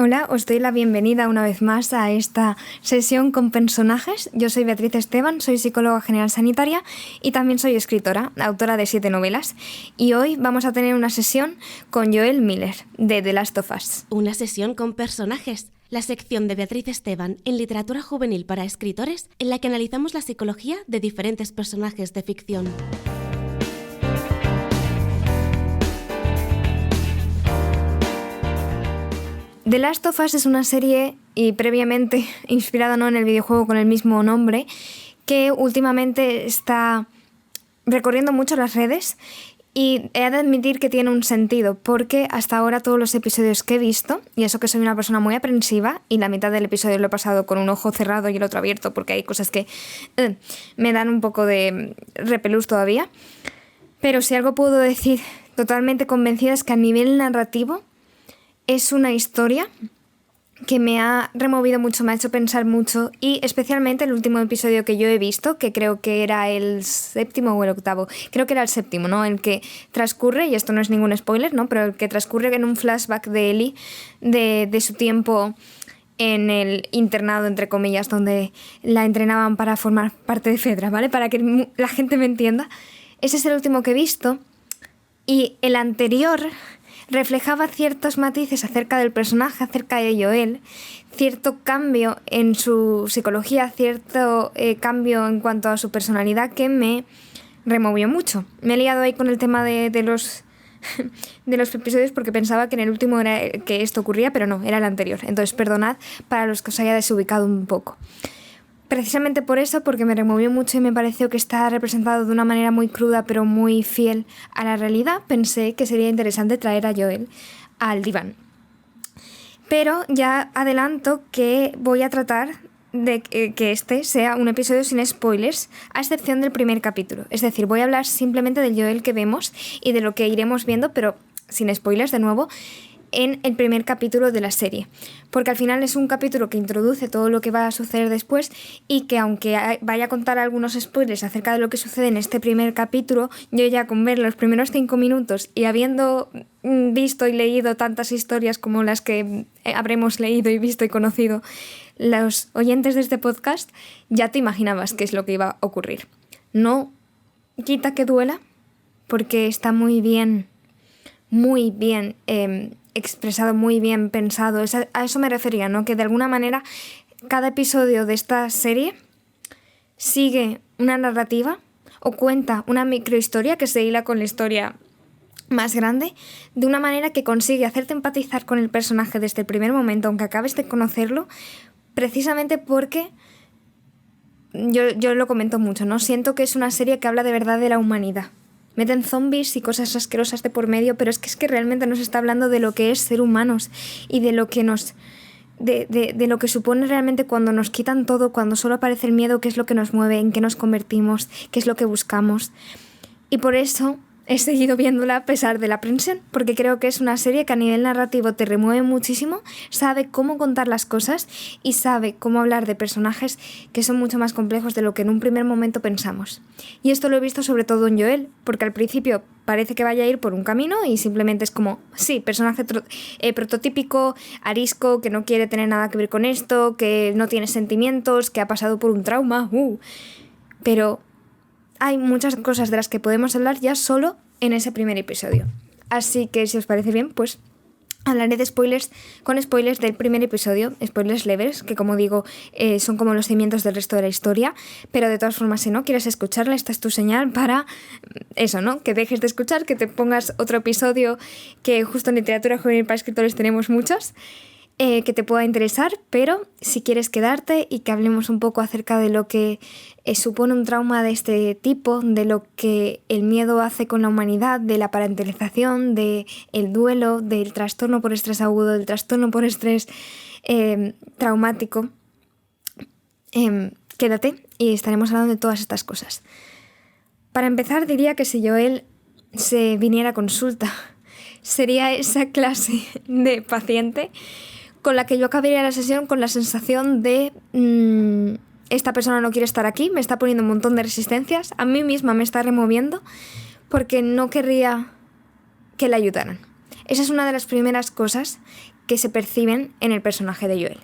Hola, os doy la bienvenida una vez más a esta sesión con personajes. Yo soy Beatriz Esteban, soy psicóloga general sanitaria y también soy escritora, autora de 7 novelas. Y hoy vamos a tener una sesión con Joel Miller, de The Last of Us. Una sesión con personajes, la sección de Beatriz Esteban en literatura juvenil para escritores, en la que analizamos la psicología de diferentes personajes de ficción. The Last of Us es una serie, y previamente inspirada en el videojuego con el mismo nombre, que últimamente está recorriendo mucho las redes y he de admitir que tiene un sentido, porque hasta ahora todos los episodios que he visto, y eso que soy una persona muy aprensiva, y la mitad del episodio lo he pasado con un ojo cerrado y el otro abierto, porque hay cosas que me dan un poco de repelús todavía, pero si algo puedo decir totalmente convencida es que a nivel narrativo es una historia que me ha removido mucho, me ha hecho pensar mucho, y especialmente el último episodio que yo he visto, que creo que era el 7º o el 8º, creo que era el 7º, ¿no? El que transcurre, y esto no es ningún spoiler, ¿no? Pero el que transcurre en un flashback de Ellie, de su tiempo en el internado, entre comillas, donde la entrenaban para formar parte de Fedra, ¿vale? Para que la gente me entienda. Ese es el último que he visto, y el anterior reflejaba ciertos matices acerca del personaje, acerca de Joel, cierto cambio en su psicología, cierto cambio en cuanto a su personalidad que me removió mucho. Me he liado ahí con el tema de los episodios porque pensaba que en el último era que esto ocurría, pero no, era el anterior. Entonces, perdonad para los que os haya desubicado un poco. Precisamente por eso, porque me removió mucho y me pareció que está representado de una manera muy cruda pero muy fiel a la realidad, pensé que sería interesante traer a Joel al diván. Pero ya adelanto que voy a tratar de que este sea un episodio sin spoilers, a excepción del primer capítulo. Es decir, voy a hablar simplemente del Joel que vemos y de lo que iremos viendo, pero sin spoilers de nuevo, en el primer capítulo de la serie, porque al final es un capítulo que introduce todo lo que va a suceder después y que aunque vaya a contar algunos spoilers acerca de lo que sucede en este primer capítulo, yo ya con ver los primeros 5 minutos y habiendo visto y leído tantas historias como las que habremos leído y visto y conocido los oyentes de este podcast, ya te imaginabas qué es lo que iba a ocurrir. No quita que duela, porque está muy bien expresado, muy bien pensado. A eso me refería, ¿no? Que de alguna manera cada episodio de esta serie sigue una narrativa o cuenta una microhistoria que se hila con la historia más grande, de una manera que consigue hacerte empatizar con el personaje desde el primer momento, aunque acabes de conocerlo, precisamente porque yo lo comento mucho, ¿no? Siento que es una serie que habla de verdad de la humanidad. Meten zombies y cosas asquerosas de por medio, pero es que realmente nos está hablando de lo que es ser humanos y de lo que de lo que supone realmente cuando nos quitan todo, cuando solo aparece el miedo, qué es lo que nos mueve, en qué nos convertimos, qué es lo que buscamos. Y por eso he seguido viéndola a pesar de la aprensión, porque creo que es una serie que a nivel narrativo te remueve muchísimo, sabe cómo contar las cosas y sabe cómo hablar de personajes que son mucho más complejos de lo que en un primer momento pensamos. Y esto lo he visto sobre todo en Joel, porque al principio parece que vaya a ir por un camino y simplemente es como, sí, personaje prototípico, arisco, que no quiere tener nada que ver con esto, que no tiene sentimientos, que ha pasado por un trauma, pero hay muchas cosas de las que podemos hablar ya solo en ese primer episodio. Así que si os parece bien, pues hablaré de spoilers, con spoilers del primer episodio, spoilers leves, que como digo, son como los cimientos del resto de la historia, pero de todas formas, si no quieres escucharla, esta es tu señal para eso, ¿no? Que dejes de escuchar, que te pongas otro episodio, que justo en literatura juvenil para escritores tenemos muchos, que te pueda interesar, pero si quieres quedarte y que hablemos un poco acerca de lo que supone un trauma de este tipo, de lo que el miedo hace con la humanidad, de la parentalización, del duelo, del trastorno por estrés agudo, del trastorno por estrés traumático, quédate y estaremos hablando de todas estas cosas. Para empezar, diría que si Joel se viniera a consulta, sería esa clase de paciente con la que yo acabaría la sesión con la sensación de esta persona no quiere estar aquí, me está poniendo un montón de resistencias, a mí misma me está removiendo porque no querría que le ayudaran. Esa es una de las primeras cosas que se perciben en el personaje de Joel.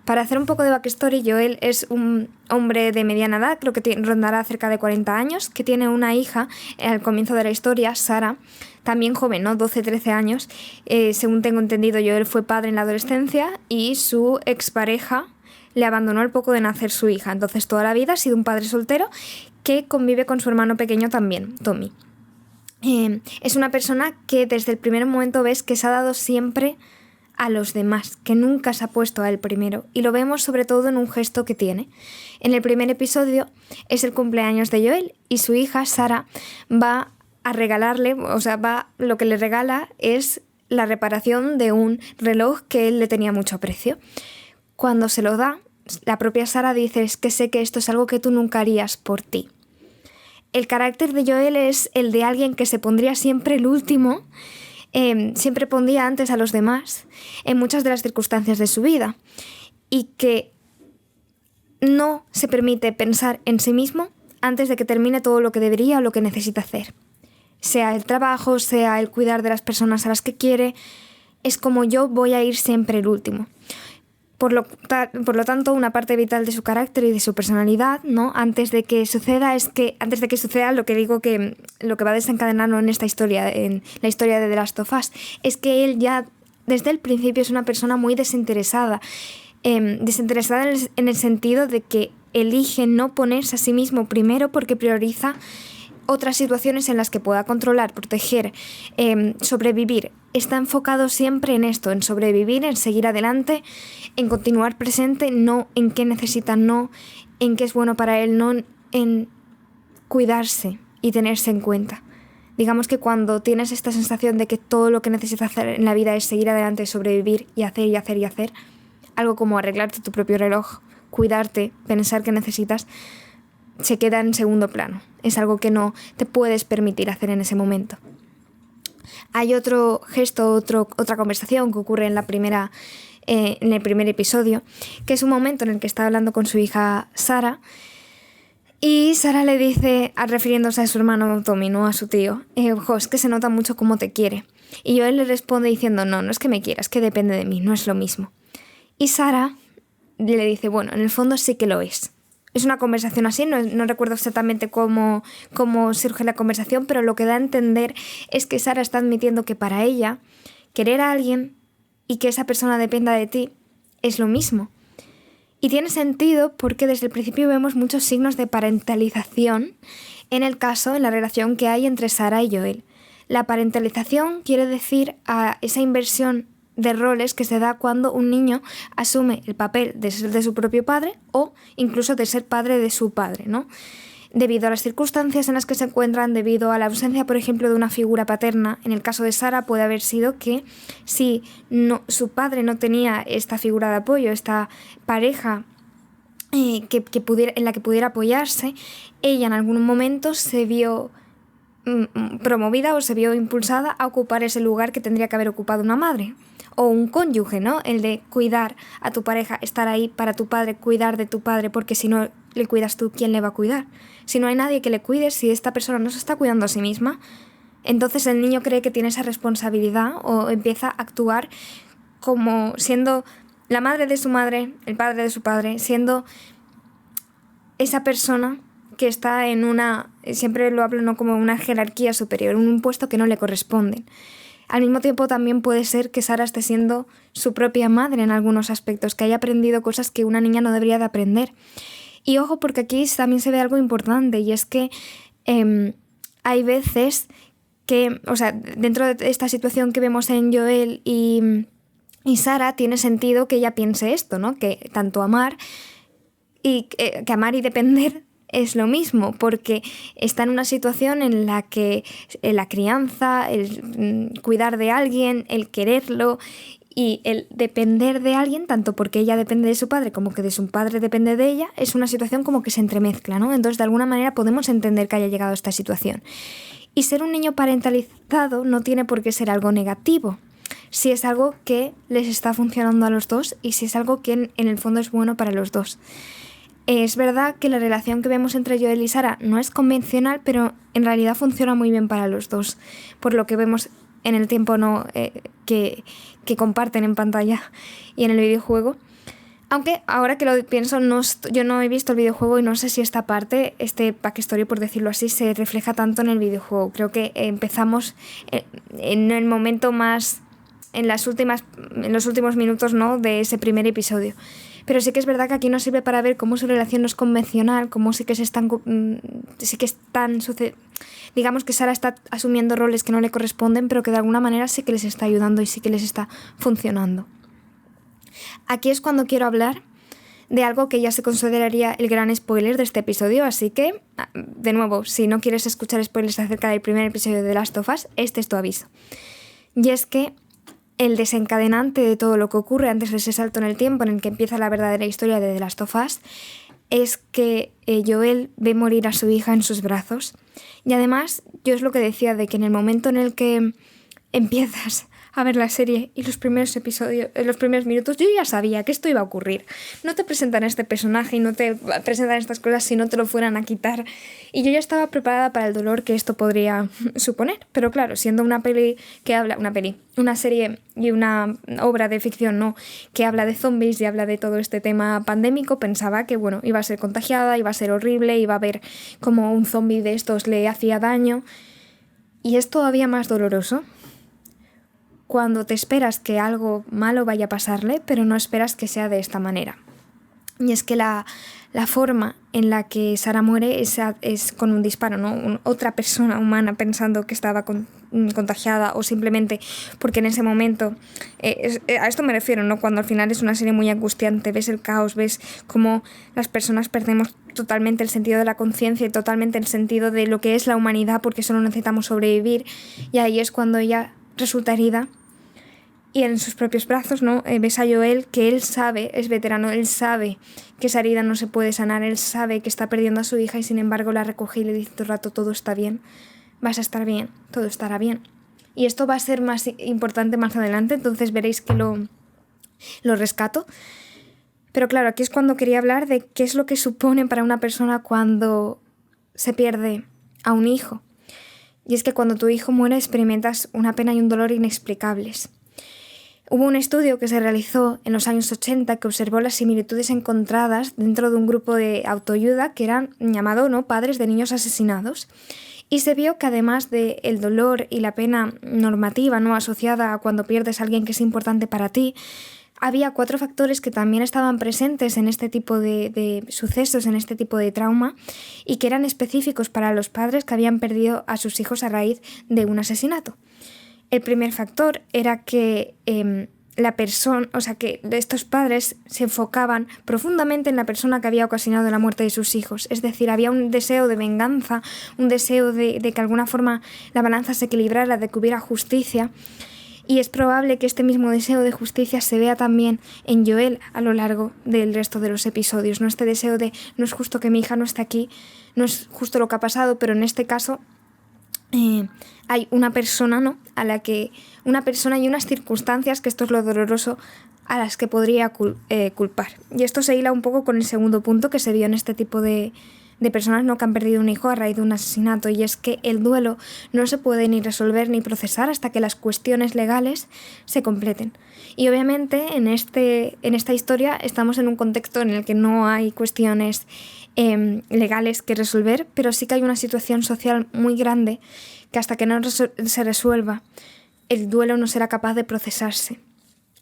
Para hacer un poco de backstory, Joel es un hombre de mediana edad, creo que rondará cerca de 40 años, que tiene una hija al comienzo de la historia, Sarah, también joven, ¿no? 12-13 años. Según tengo entendido, Joel fue padre en la adolescencia y su expareja le abandonó al poco de nacer su hija. Entonces toda la vida ha sido un padre soltero que convive con su hermano pequeño también, Tommy. Es una persona que desde el primer momento ves que se ha dado siempre a los demás, que nunca se ha puesto a él primero, y lo vemos sobre todo en un gesto que tiene. En el primer episodio es el cumpleaños de Joel y su hija Sarah va a regalarle, lo que le regala es la reparación de un reloj que él le tenía mucho aprecio. Cuando se lo da, la propia Sarah dice: es que sé que esto es algo que tú nunca harías por ti. El carácter de Joel es el de alguien que se pondría siempre el último, siempre pondría antes a los demás en muchas de las circunstancias de su vida y que no se permite pensar en sí mismo antes de que termine todo lo que debería o lo que necesita hacer. Sea el trabajo, sea el cuidar de las personas a las que quiere, es como yo voy a ir siempre el último. Por lo tanto, una parte vital de su carácter y de su personalidad, ¿no? Antes de que suceda lo que digo que lo que va a desencadenarlo en esta historia, en la historia de The Last of Us, es que él ya desde el principio es una persona muy desinteresada. Desinteresada en el sentido de que elige no ponerse a sí mismo primero porque prioriza otras situaciones en las que pueda controlar, proteger, sobrevivir. Está enfocado siempre en esto, en sobrevivir, en seguir adelante, en continuar presente, no en qué necesita, no en qué es bueno para él, no en cuidarse y tenerse en cuenta. Digamos que cuando tienes esta sensación de que todo lo que necesitas hacer en la vida es seguir adelante, sobrevivir y hacer y hacer y hacer, algo como arreglarte tu propio reloj, cuidarte, pensar que necesitas, se queda en segundo plano. Es algo que no te puedes permitir hacer en ese momento. Hay otro gesto, otra conversación que ocurre en el primer episodio, que es un momento en el que está hablando con su hija Sarah, y Sarah le dice, refiriéndose a su hermano Tommy, no a su tío, es que se nota mucho cómo te quiere. Y Joel le responde diciendo, no es que me quieras, es que depende de mí, no es lo mismo. Y Sarah le dice, bueno, en el fondo sí que lo es. Es una conversación así, no recuerdo exactamente cómo surge la conversación, pero lo que da a entender es que Sarah está admitiendo que para ella querer a alguien y que esa persona dependa de ti es lo mismo. Y tiene sentido porque desde el principio vemos muchos signos de parentalización en la relación que hay entre Sarah y Joel. La parentalización quiere decir a esa inversión de roles que se da cuando un niño asume el papel de ser de su propio padre o incluso de ser padre de su padre, ¿no? Debido a las circunstancias en las que se encuentran, debido a la ausencia, por ejemplo, de una figura paterna. En el caso de Sarah puede haber sido que si su padre no tenía esta figura de apoyo, esta pareja en la que pudiera apoyarse, ella en algún momento se vio promovida o se vio impulsada a ocupar ese lugar que tendría que haber ocupado una madre o un cónyuge, ¿no? El de cuidar a tu pareja, estar ahí para tu padre, cuidar de tu padre, porque si no le cuidas tú, ¿quién le va a cuidar? Si no hay nadie que le cuide, si esta persona no se está cuidando a sí misma, entonces el niño cree que tiene esa responsabilidad o empieza a actuar como siendo la madre de su madre, el padre de su padre, siendo esa persona que está en siempre lo hablo, ¿no?, como una jerarquía superior, en un puesto que no le corresponde. Al mismo tiempo también puede ser que Sarah esté siendo su propia madre en algunos aspectos, que haya aprendido cosas que una niña no debería de aprender. Y ojo, porque aquí también se ve algo importante, y es que hay veces que, dentro de esta situación que vemos en Joel y Sarah, tiene sentido que ella piense esto, ¿no? Que tanto amar y depender es lo mismo, porque está en una situación en la que la crianza, el cuidar de alguien, el quererlo y el depender de alguien, tanto porque ella depende de su padre como que de su padre depende de ella, es una situación como que se entremezcla, ¿no? Entonces, de alguna manera podemos entender que haya llegado a esta situación. Y ser un niño parentalizado no tiene por qué ser algo negativo, si es algo que les está funcionando a los dos y si es algo que en el fondo es bueno para los dos. Es verdad que la relación que vemos entre Joel y Sarah no es convencional, pero en realidad funciona muy bien para los dos. Por lo que vemos en el tiempo no que comparten en pantalla y en el videojuego. Aunque ahora que lo pienso, yo no he visto el videojuego y no sé si esta parte, este backstory, por decirlo así, se refleja tanto en el videojuego. Creo que empezamos en el momento más, en los últimos minutos, ¿no?, de ese primer episodio. Pero sí que es verdad que aquí nos sirve para ver cómo su relación no es convencional, cómo digamos que Sarah está asumiendo roles que no le corresponden, pero que de alguna manera sí que les está ayudando y sí que les está funcionando. Aquí es cuando quiero hablar de algo que ya se consideraría el gran spoiler de este episodio, así que, de nuevo, si no quieres escuchar spoilers acerca del primer episodio de The Last of Us, este es tu aviso. Y es que el desencadenante de todo lo que ocurre antes de ese salto en el tiempo en el que empieza la verdadera historia de The Last of Us es que Joel ve morir a su hija en sus brazos. Y además, yo es lo que decía, de que en el momento en el que empiezas a ver la serie y los primeros episodios, los primeros minutos, yo ya sabía que esto iba a ocurrir. No te presentan a este personaje y no te presentan estas cosas si no te lo fueran a quitar. Y yo ya estaba preparada para el dolor que esto podría suponer. Pero claro, siendo una serie y una obra de ficción, ¿no?, que habla de zombies y habla de todo este tema pandémico, pensaba que, bueno, iba a ser contagiada, iba a ser horrible, iba a ver cómo un zombie de estos le hacía daño. Y es todavía más doloroso cuando te esperas que algo malo vaya a pasarle, pero no esperas que sea de esta manera. Y es que la forma en la que Sarah muere es con un disparo, ¿no? Otra persona humana pensando que estaba contagiada, o simplemente porque en ese momento, a esto me refiero, ¿no?, cuando al final es una serie muy angustiante, ves el caos, ves cómo las personas perdemos totalmente el sentido de la conciencia y totalmente el sentido de lo que es la humanidad, porque solo necesitamos sobrevivir, y ahí es cuando ella resulta herida. Y en sus propios brazos, ¿no?, ves a Joel, que él sabe, es veterano, él sabe que esa herida no se puede sanar, él sabe que está perdiendo a su hija y sin embargo la recoge y le dice todo el rato: todo está bien, vas a estar bien, todo estará bien. Y esto va a ser más importante más adelante, entonces veréis que lo rescato. Pero claro, aquí es cuando quería hablar de qué es lo que supone para una persona cuando se pierde a un hijo. Y es que cuando tu hijo muere experimentas una pena y un dolor inexplicables. Hubo un estudio que se realizó en los años 80 que observó las similitudes encontradas dentro de un grupo de autoayuda que eran llamado, ¿no?, padres de niños asesinados. Y se vio que además del dolor y la pena normativa, ¿no?, asociada a cuando pierdes a alguien que es importante para ti, había 4 factores que también estaban presentes en este tipo de sucesos, en este tipo de trauma, y que eran específicos para los padres que habían perdido a sus hijos a raíz de un asesinato. El primer factor era que que estos padres se enfocaban profundamente en la persona que había ocasionado la muerte de sus hijos. Es decir, había un deseo de venganza, un deseo de que de alguna forma la balanza se equilibrara, de que hubiera justicia. Y es probable que este mismo deseo de justicia se vea también en Joel a lo largo del resto de los episodios, ¿no? Este deseo de: no es justo que mi hija no esté aquí, no es justo lo que ha pasado, pero en este caso hay una persona, ¿no?, una persona y unas circunstancias, que esto es lo doloroso, a las que podría culpar. Y esto se hila un poco con el segundo punto que se vio en este tipo de personas, ¿no?, que han perdido un hijo a raíz de un asesinato, y es que el duelo no se puede ni resolver ni procesar hasta que las cuestiones legales se completen. Y obviamente en esta historia estamos en un contexto en el que no hay cuestiones legales que resolver, pero sí que hay una situación social muy grande que hasta que no se resuelva, el duelo no será capaz de procesarse.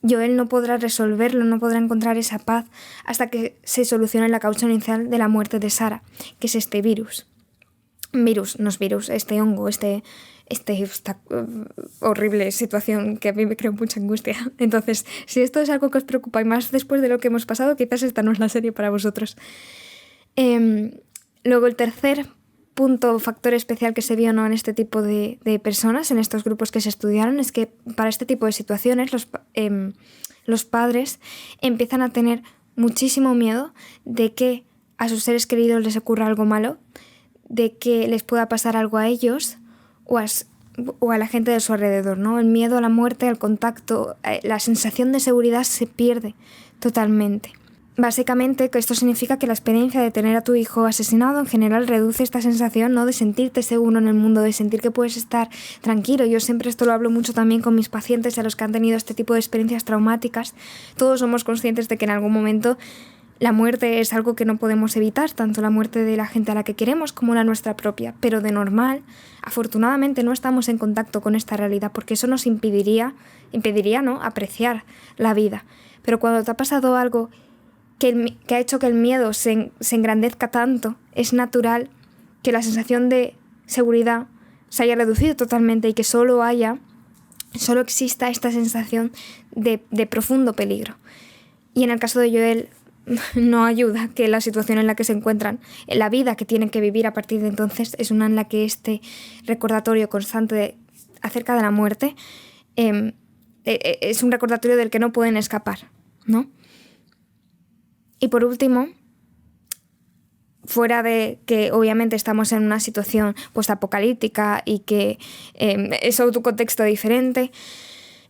Joel no podrá resolverlo, no podrá encontrar esa paz hasta que se solucione la causa inicial de la muerte de Sarah, que es este virus. Este hongo, esta horrible situación que a mí me crea mucha angustia. Entonces, si esto es algo que os preocupa y más después de lo que hemos pasado, quizás esta no es la serie para vosotros. Luego el tercer factor especial que se vio, ¿no?, en este tipo de personas, en estos grupos que se estudiaron, es que para este tipo de situaciones los padres empiezan a tener muchísimo miedo de que a sus seres queridos les ocurra algo malo, de que les pueda pasar algo a ellos o a la gente de su alrededor, ¿no? El miedo a la muerte, al contacto, la sensación de seguridad se pierde totalmente. básicamente que esto significa que la experiencia de tener a tu hijo asesinado en general reduce esta sensación, ¿no?, de sentirte seguro en el mundo, de sentir que puedes estar tranquilo. Yo siempre esto lo hablo mucho también con mis pacientes, a los que han tenido este tipo de experiencias traumáticas. Todos somos conscientes de que en algún momento la muerte es algo que no podemos evitar, tanto la muerte de la gente a la que queremos como la nuestra propia, pero de normal, afortunadamente, no estamos en contacto con esta realidad, porque eso nos impediría, ¿no?, apreciar la vida. Pero cuando te ha pasado algo que ha hecho que el miedo se engrandezca tanto, es natural que la sensación de seguridad se haya reducido totalmente y que solo exista esta sensación de profundo peligro. Y en el caso de Joel, no ayuda que la situación en la que se encuentran, la vida que tienen que vivir a partir de entonces, es una en la que este recordatorio constante acerca de la muerte es un recordatorio del que no pueden escapar, ¿no? Y por último, fuera de que obviamente estamos en una situación postapocalíptica y que es otro contexto diferente,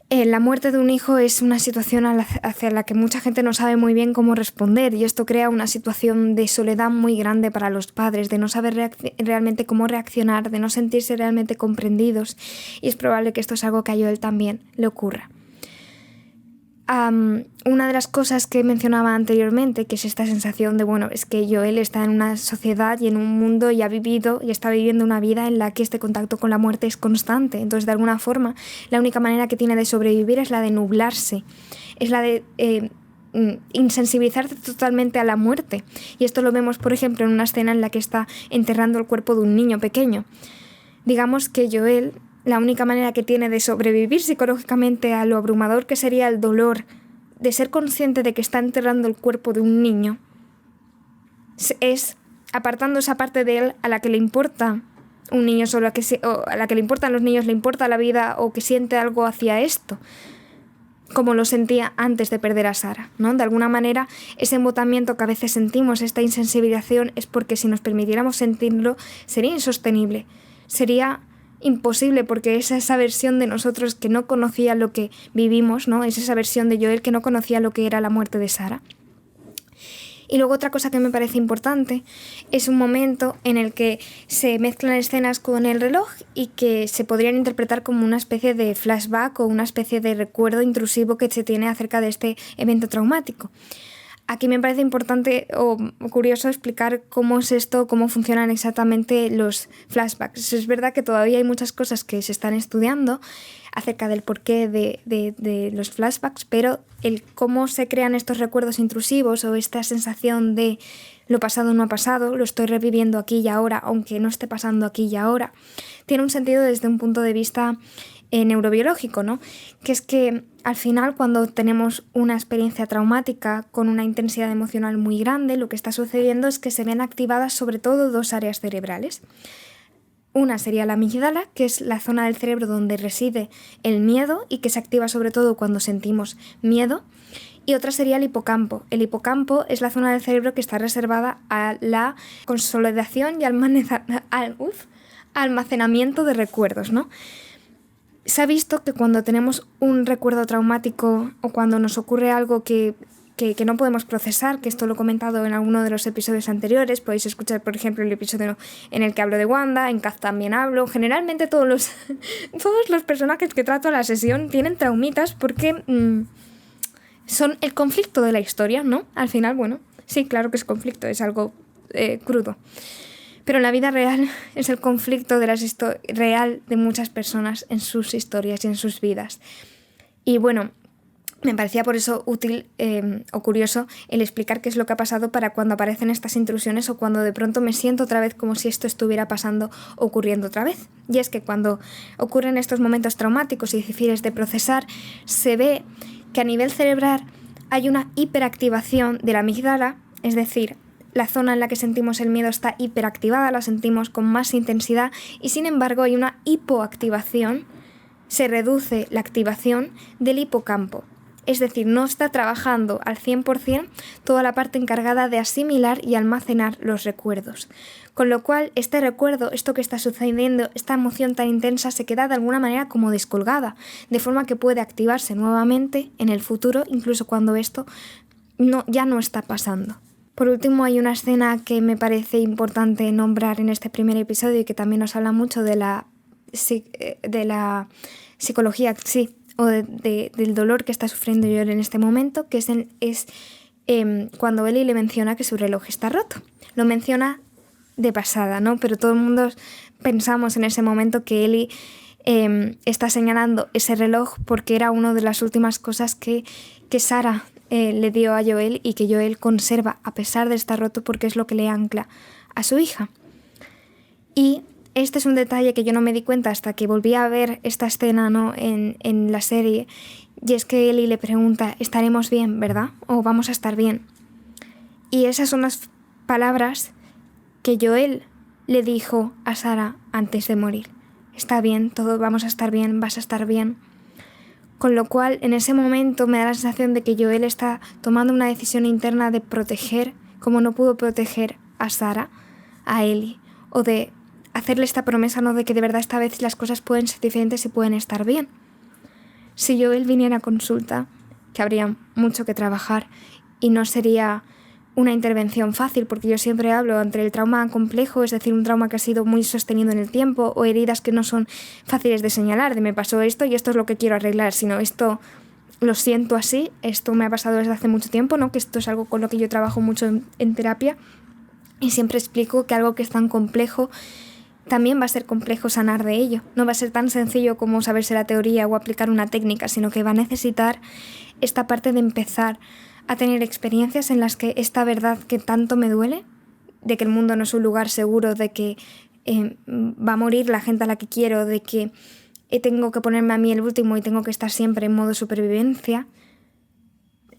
la muerte de un hijo es una situación hacia la que mucha gente no sabe muy bien cómo responder, y esto crea una situación de soledad muy grande para los padres, de no saber realmente cómo reaccionar, de no sentirse realmente comprendidos, y es probable que esto es algo que a Joel también le ocurra. Una de las cosas que mencionaba anteriormente, que es esta sensación de, bueno, es que Joel está en una sociedad y en un mundo y ha vivido y está viviendo una vida en la que este contacto con la muerte es constante. Entonces, de alguna forma, la única manera que tiene de sobrevivir es la de nublarse, es la de insensibilizarse totalmente a la muerte. Y esto lo vemos, por ejemplo, en una escena en la que está enterrando el cuerpo de un niño pequeño. Digamos que Joel, la única manera que tiene de sobrevivir psicológicamente a lo abrumador que sería el dolor de ser consciente de que está enterrando el cuerpo de un niño, es apartando esa parte de él a la que le importa un niño solo, o a la que le importan los niños, le importa la vida o que siente algo hacia esto, como lo sentía antes de perder a Sarah, ¿no? De alguna manera, ese embotamiento que a veces sentimos, esta insensibilización, es porque si nos permitiéramos sentirlo, sería insostenible, sería imposible, porque es esa versión de nosotros que no conocía lo que vivimos, ¿no? Es esa versión de Joel que no conocía lo que era la muerte de Sarah. Y luego otra cosa que me parece importante es un momento en el que se mezclan escenas con el reloj y que se podrían interpretar como una especie de flashback o una especie de recuerdo intrusivo que se tiene acerca de este evento traumático. Aquí me parece importante o curioso explicar cómo es esto, cómo funcionan exactamente los flashbacks. Es verdad que todavía hay muchas cosas que se están estudiando acerca del porqué de los flashbacks, pero el cómo se crean estos recuerdos intrusivos o esta sensación de lo pasado no ha pasado, lo estoy reviviendo aquí y ahora, aunque no esté pasando aquí y ahora, tiene un sentido desde un punto de vista neurobiológico, ¿no? Que es que al final, cuando tenemos una experiencia traumática con una intensidad emocional muy grande, lo que está sucediendo es que se ven activadas sobre todo dos áreas cerebrales. Una sería la amígdala, que es la zona del cerebro donde reside el miedo y que se activa sobre todo cuando sentimos miedo. Y otra sería el hipocampo. El hipocampo es la zona del cerebro que está reservada a la consolidación y almacenamiento de recuerdos, ¿no? Se ha visto que cuando tenemos un recuerdo traumático o cuando nos ocurre algo que no podemos procesar, que esto lo he comentado en alguno de los episodios anteriores, podéis escuchar, por ejemplo, el episodio en el que hablo de Wanda, en Kaz también hablo. Generalmente todos los personajes que trato a la sesión tienen traumitas porque son el conflicto de la historia, ¿no? Al final, bueno, sí, claro que es conflicto, es algo crudo. Pero en la vida real es el conflicto real de muchas personas en sus historias y en sus vidas. Y bueno, me parecía por eso útil o curioso el explicar qué es lo que ha pasado para cuando aparecen estas intrusiones o cuando de pronto me siento otra vez como si esto estuviera pasando o ocurriendo otra vez. Y es que cuando ocurren estos momentos traumáticos y difíciles de procesar, se ve que a nivel cerebral hay una hiperactivación de la amígdala, es decir, la zona en la que sentimos el miedo está hiperactivada, la sentimos con más intensidad y sin embargo hay una hipoactivación, se reduce la activación del hipocampo. Es decir, no está trabajando al 100% toda la parte encargada de asimilar y almacenar los recuerdos. Con lo cual, este recuerdo, esto que está sucediendo, esta emoción tan intensa, se queda de alguna manera como descolgada, de forma que puede activarse nuevamente en el futuro, incluso cuando esto ya no está pasando. Por último, hay una escena que me parece importante nombrar en este primer episodio y que también nos habla mucho de la psicología, sí, o del dolor que está sufriendo Joel en este momento, que es cuando Ellie le menciona que su reloj está roto. Lo menciona de pasada, ¿no? Pero todo el mundo pensamos en ese momento que Ellie está señalando ese reloj porque era una de las últimas cosas que Sarah le dio a Joel y que Joel conserva a pesar de estar roto porque es lo que le ancla a su hija. Y este es un detalle que yo no me di cuenta hasta que volví a ver esta escena, ¿no? en la serie, y es que Ellie le pregunta: ¿estaremos bien, verdad? ¿O vamos a estar bien? Y esas son las palabras que Joel le dijo a Sarah antes de morir. Está bien, todo vamos a estar bien, vas a estar bien. Con lo cual, en ese momento me da la sensación de que Joel está tomando una decisión interna de proteger, como no pudo proteger a Sarah, a Ellie, o de hacerle esta promesa, ¿no? De que de verdad esta vez las cosas pueden ser diferentes y pueden estar bien. Si Joel viniera a consulta, que habría mucho que trabajar y no sería una intervención fácil, porque yo siempre hablo entre el trauma complejo, es decir, un trauma que ha sido muy sostenido en el tiempo, o heridas que no son fáciles de señalar, de me pasó esto y esto es lo que quiero arreglar, sino esto lo siento así, esto me ha pasado desde hace mucho tiempo, ¿no? Que esto es algo con lo que yo trabajo mucho en terapia, y siempre explico que algo que es tan complejo también va a ser complejo sanar de ello. No va a ser tan sencillo como saberse la teoría o aplicar una técnica, sino que va a necesitar esta parte de empezar a tener experiencias en las que esta verdad que tanto me duele, de que el mundo no es un lugar seguro, de que va a morir la gente a la que quiero, de que tengo que ponerme a mí el último y tengo que estar siempre en modo supervivencia,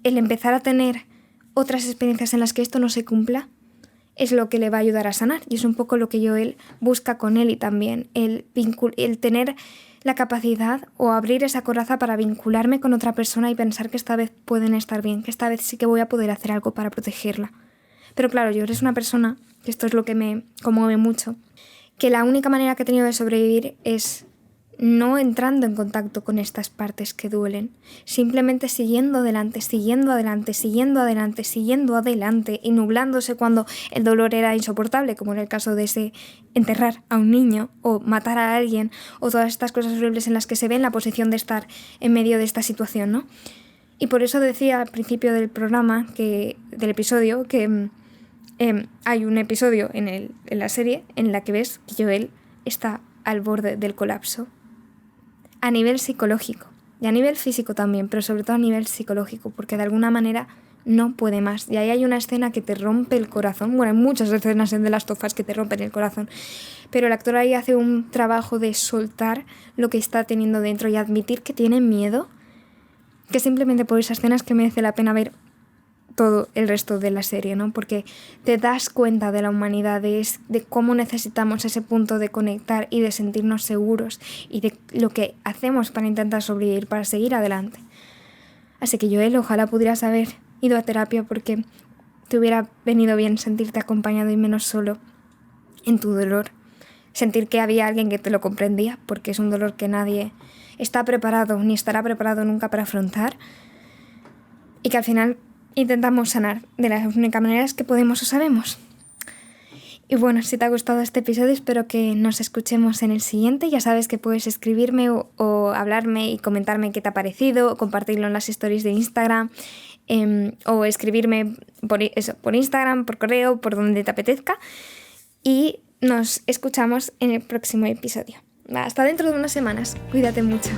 el empezar a tener otras experiencias en las que esto no se cumpla es lo que le va a ayudar a sanar. Y es un poco lo que Joel busca con Ellie también, el tener la capacidad o abrir esa coraza para vincularme con otra persona y pensar que esta vez pueden estar bien, que esta vez sí que voy a poder hacer algo para protegerla. Pero claro, Joel es una persona, que esto es lo que me conmueve mucho, que la única manera que ha tenido de sobrevivir es no entrando en contacto con estas partes que duelen, simplemente siguiendo adelante, siguiendo adelante, siguiendo adelante, siguiendo adelante y nublándose cuando el dolor era insoportable, como en el caso de ese enterrar a un niño o matar a alguien o todas estas cosas horribles en las que se ve en la posición de estar en medio de esta situación, ¿no? Y por eso decía al principio del programa, del episodio, que hay un episodio en la serie en la que ves que Joel está al borde del colapso. A nivel psicológico y a nivel físico también, pero sobre todo a nivel psicológico, porque de alguna manera no puede más. Y ahí hay una escena que te rompe el corazón. Bueno, hay muchas escenas en The Last of Us que te rompen el corazón, pero el actor ahí hace un trabajo de soltar lo que está teniendo dentro y admitir que tiene miedo, que simplemente por esas escenas que merece la pena ver todo el resto de la serie, ¿no? Porque te das cuenta de la humanidad, de cómo necesitamos ese punto de conectar y de sentirnos seguros y de lo que hacemos para intentar sobrevivir, para seguir adelante. Así que Joel, ojalá pudieras haber ido a terapia porque te hubiera venido bien sentirte acompañado y menos solo en tu dolor. Sentir que había alguien que te lo comprendía, porque es un dolor que nadie está preparado ni estará preparado nunca para afrontar, y que al final intentamos sanar de las únicas maneras que podemos o sabemos. Y bueno, si te ha gustado este episodio, espero que nos escuchemos en el siguiente. Ya sabes que puedes escribirme o hablarme y comentarme qué te ha parecido, o compartirlo en las stories de Instagram, o escribirme por Instagram, por correo, por donde te apetezca. Y nos escuchamos en el próximo episodio. Hasta dentro de unas semanas. Cuídate mucho.